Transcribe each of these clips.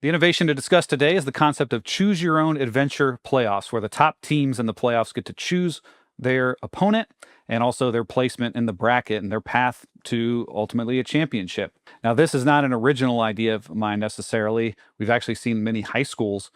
The innovation to discuss today is the concept of choose your own adventure playoffs, where the top teams in the playoffs get to choose their opponent and also their placement in the bracket and their path to ultimately a championship. Now, this is not an original idea of mine necessarily. We've actually seen many high schools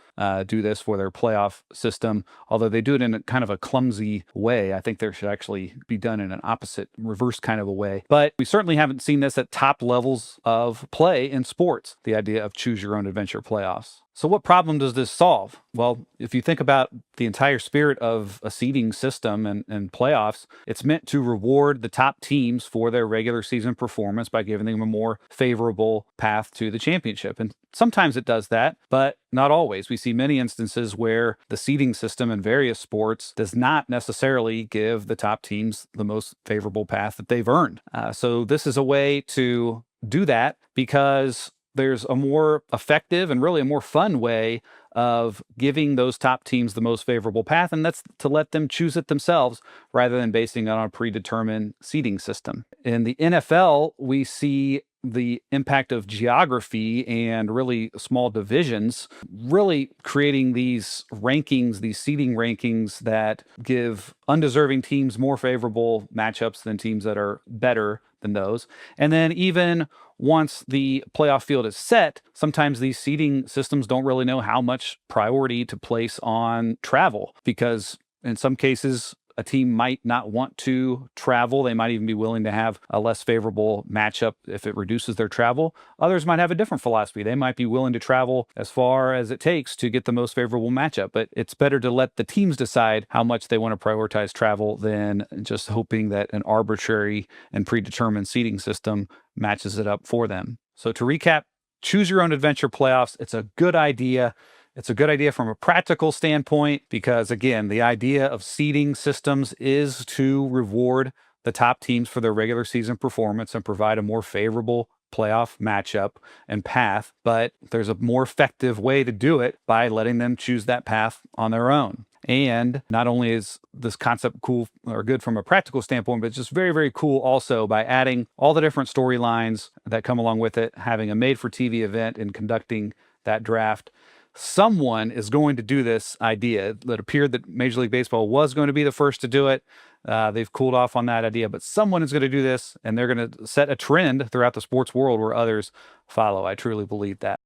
do this for their playoff system, although they do it in a kind of a clumsy way. I think there should actually be done in an opposite, reverse kind of a way. But we certainly haven't seen this at top levels of play in sports, the idea of choose your own adventure playoffs. So what problem does this solve? Well, if you think about the entire spirit of a seeding system and playoffs, it's meant to reward the top teams for their regular season performance by giving them a more favorable path to the championship. And sometimes it does that, but not always. We see many instances where the seeding system in various sports does not necessarily give the top teams the most favorable path that they've earned. So this is a way to do that because there's a more effective and really a more fun way of giving those top teams the most favorable path, and that's to let them choose it themselves rather than basing it on a predetermined seeding system. In the NFL, we see the impact of geography and really small divisions really creating these rankings, these seeding rankings that give undeserving teams more favorable matchups than teams that are better than those. And then even once the playoff field is set, sometimes these seeding systems don't really know how much priority to place on travel because in some cases, a team might not want to travel. They might even be willing to have a less favorable matchup if it reduces their travel. Others might have a different philosophy. They might be willing to travel as far as it takes to get the most favorable matchup. But it's better to let the teams decide how much they want to prioritize travel than just hoping that an arbitrary and predetermined seeding system matches it up for them. So to recap, choose your own adventure playoffs. It's a good idea. It's a good idea from a practical standpoint because, again, the idea of seeding systems is to reward the top teams for their regular season performance and provide a more favorable playoff matchup and path. But there's a more effective way to do it by letting them choose that path on their own. And not only is this concept cool or good from a practical standpoint, but it's just very, very cool also by adding all the different storylines that come along with it, having a made-for-TV event and conducting that draft. Someone is going to do this idea. It appeared that Major League Baseball was going to be the first to do it. They've cooled off on that idea, but someone is going to do this, and they're going to set a trend throughout the sports world where others follow. I truly believe that.